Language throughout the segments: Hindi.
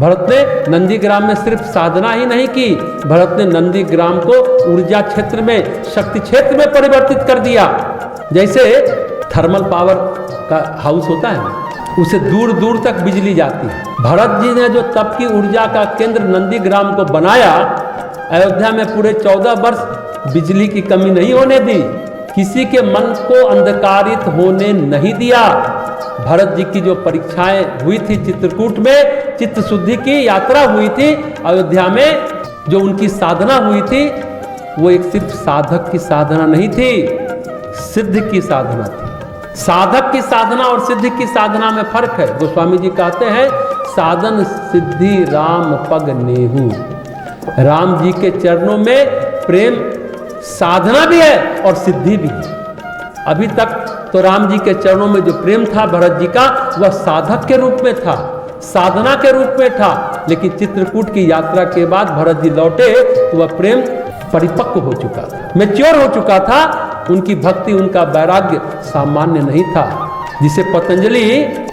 भरत ने नंदीग्राम में सिर्फ साधना ही नहीं की, भरत ने नंदीग्राम को ऊर्जा क्षेत्र में, शक्ति क्षेत्र में परिवर्तित कर दिया। जैसे थर्मल पावर का हाउस होता है, उसे दूर दूर तक बिजली जाती है। भरत जी ने जो तप की ऊर्जा का केंद्र नंदीग्राम को बनाया, अयोध्या में पूरे 14 वर्ष बिजली की कमी नहीं होने दी, किसी के मन को अंधकारित होने नहीं दिया। भरत जी की जो परीक्षाएं हुई थी चित्रकूट में, चित्त शुद्धि की यात्रा हुई थी, अयोध्या में जो उनकी साधना हुई थी, वो एक सिर्फ साधक की साधना नहीं थी, सिद्ध की साधना थी। साधक की साधना और सिद्धि की साधना में फर्क है। गोस्वामी जी कहते हैं, साधन सिद्धि राम पग नेहू। राम जी के चरणों में प्रेम साधना भी है और सिद्धि भी है। अभी तक तो राम जी के चरणों में जो प्रेम था भरत जी का, वह साधक के रूप में था, साधना के रूप में था। लेकिन चित्रकूट की यात्रा के बाद भरत जी लौटे तो वह प्रेम परिपक्व हो चुका था, मैच्योर हो चुका था। उनकी भक्ति, उनका वैराग्य सामान्य नहीं था, जिसे पतंजलि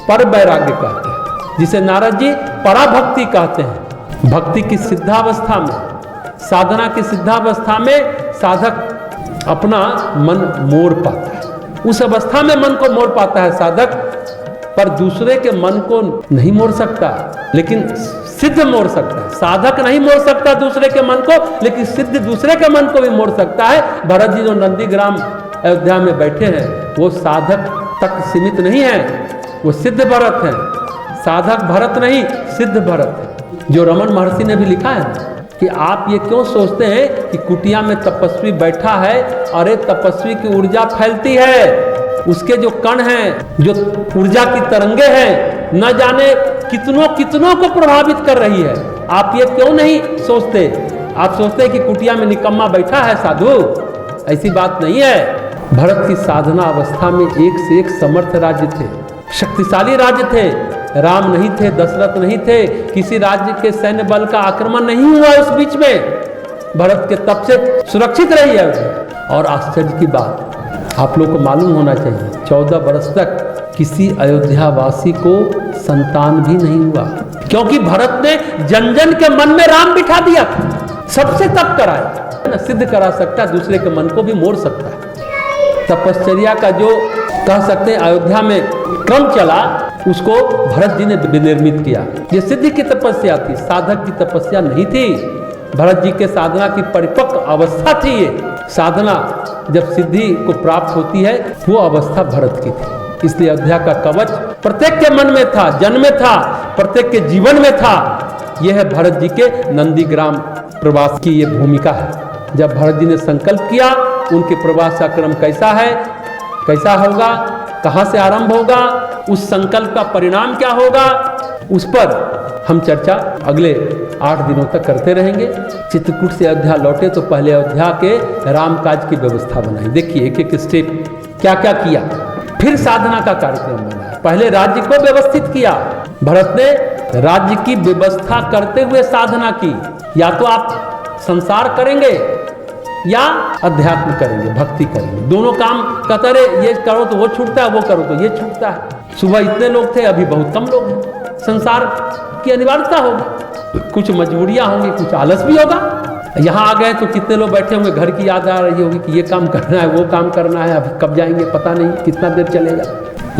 पर वैराग्य कहते हैं, जिसे नारद जी पराभक्ति कहते हैं। भक्ति की सिद्धावस्था में, साधना की सिद्धावस्था में साधक अपना मन मोड़ पाता है। उस अवस्था में मन को मोड़ पाता है साधक, पर दूसरे के मन को नहीं मोड़ सकता, लेकिन सिद्ध मोड़ सकता है। साधक नहीं मोड़ सकता दूसरे के मन को, लेकिन सिद्ध दूसरे के मन को भी मोड़ सकता है। भरत जी जो नंदीग्राम अयोध्या में बैठे हैं, वो साधक तक सीमित नहीं है, वो सिद्ध भरत है। साधक भरत नहीं, सिद्ध भरत है। जो रमन महर्षि ने भी लिखा है कि आप ये क्यों सोचते हैं कि कुटिया में तपस्वी बैठा है, अरे तपस्वी की ऊर्जा फैलती है, उसके जो कण हैं, जो ऊर्जा की तरंगे हैं, न जाने कितनों कितनों को प्रभावित कर रही है। आप ये क्यों नहीं सोचते? आप सोचते हैं कि कुटिया में निकम्मा बैठा है साधु, ऐसी बात नहीं है। भरत की साधना अवस्था में एक से एक समर्थ राज्य थे, शक्तिशाली राज्य थे। राम नहीं थे, दशरथ नहीं थे, किसी राज्य के सैन्य बल का आक्रमण नहीं हुआ उस बीच में। भरत के तप से सुरक्षित रही है। और आश्चर्य की बात आप लोग को मालूम होना चाहिए, 14 वर्ष तक किसी अयोध्यावासी को संतान भी नहीं हुआ, क्योंकि भरत ने जन जन के मन में राम बिठा दिया था। सबसे तप कराया, सिद्ध करा सकता है, दूसरे के मन को भी मोड़ सकता है। तपश्चर्या का जो कह सकते हैं अयोध्या में क्रम चला, उसको भरत जी ने विनिर्मित किया। ये सिद्धि की तपस्या थी, साधक की तपस्या नहीं थी। भरत जी के साधना की परिपक्व अवस्था थी। ये साधना जब सिद्धि को प्राप्त होती है, वो अवस्था भरत की थी। इसलिए अयोध्या का कवच प्रत्येक के मन में था, जन में था, प्रत्येक के जीवन में था। यह है भरत जी के नंदीग्राम प्रवास की ये भूमिका है। जब भरत जी ने संकल्प किया, उनके प्रवास का क्रम कैसा है, कैसा होगा, कहाँ से आरंभ होगा, उस संकल्प का परिणाम क्या होगा, उस पर हम चर्चा अगले 8 दिनों तक करते रहेंगे। चित्रकूट से अयोध्या लौटे तो पहले अयोध्या के रामकाज की व्यवस्था बनाई। देखिए एक एक स्टेप क्या क्या किया, फिर साधना का कार्यक्रम बनाया। पहले राज्य को व्यवस्थित किया। भरत ने राज्य की व्यवस्था करते हुए साधना की। या तो आप संसार करेंगे या अध्यात्म करेंगे, भक्ति करेंगे। दोनों काम कहते रहे, ये करो तो वो छूटता है, वो करो तो ये छूटता है। सुबह इतने लोग थे, अभी बहुत कम लोग हैं। संसार की अनिवार्यता होगी, कुछ मजबूरियां होंगी, कुछ आलस भी होगा। यहाँ आ गए तो कितने लोग बैठे होंगे, घर की याद आ रही होगी कि ये काम करना है, वो काम करना है, अभी कब जाएंगे पता नहीं, कितना देर चलेगा।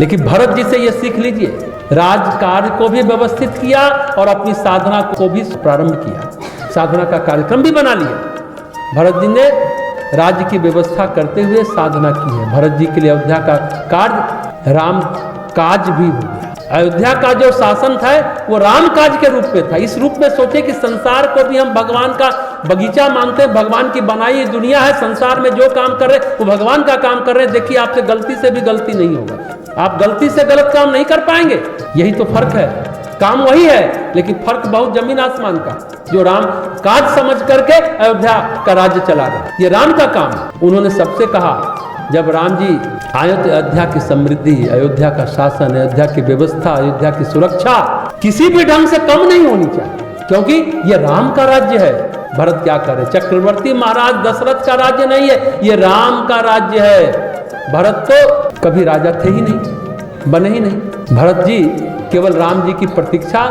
लेकिन भरत जी से ये सीख लीजिए, राजकार्य को भी व्यवस्थित किया और अपनी साधना को भी प्रारंभ किया, साधना का कार्यक्रम भी बना लिया। भरत जी ने राज्य की व्यवस्था करते हुए साधना की है। भरत जी के लिए अयोध्या का कार्य राम काज भी हो गया। अयोध्या का जो शासन था वो राम काज के रूप में था। इस रूप में सोचे कि संसार को भी हम भगवान का बगीचा मानते हैं, भगवान की बनाई दुनिया है, संसार में जो काम कर रहे हैं वो भगवान का काम कर रहे हैं। देखिए आपसे गलती से भी गलती नहीं होगा, आप गलती से गलत काम नहीं कर पाएंगे। यही तो फर्क है, काम वही है लेकिन फर्क बहुत जमीन आसमान का। जो राम काज समझ करके अयोध्या का राज्य चला गया, ये राम का काम है। उन्होंने सबसे कहा, जब राम जी आए तो अयोध्या की समृद्धि, अयोध्या का शासन, अयोध्या की व्यवस्था, अयोध्या की सुरक्षा किसी भी ढंग से कम नहीं होनी चाहिए, क्योंकि ये राम का राज्य है। भरत क्या करे, चक्रवर्ती महाराज दशरथ का राज्य नहीं है, ये राम का राज्य है। भरत तो कभी राजा थे ही नहीं, बने ही नहीं। भरत जी केवल राम जी की प्रतीक्षा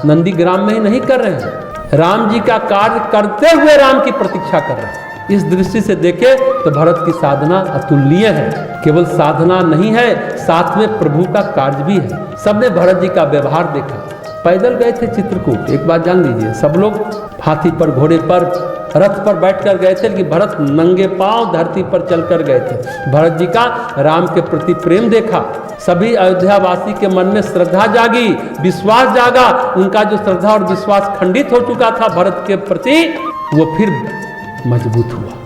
नंदीग्राम में ही नहीं कर रहे हैं, राम जी का कार्य करते हुए राम की प्रतीक्षा कर रहे हैं। इस दृष्टि से देखें तो भरत की साधना अतुलनीय है। केवल साधना नहीं है, साथ में प्रभु का कार्य भी है। सबने भरत जी का व्यवहार देखा। पैदल गए थे चित्रकूट, एक बात जान लीजिए, सब लोग हाथी पर, घोड़े पर, रथ पर बैठकर गए थे, लेकिन भरत नंगे पांव धरती पर चलकर गए थे। भरत जी का राम के प्रति प्रेम देखा। सभी अयोध्यावासी के मन में श्रद्धा जागी, विश्वास जागा। उनका जो श्रद्धा और विश्वास खंडित हो चुका था भरत के प्रति, वो फिर मजबूत हुआ।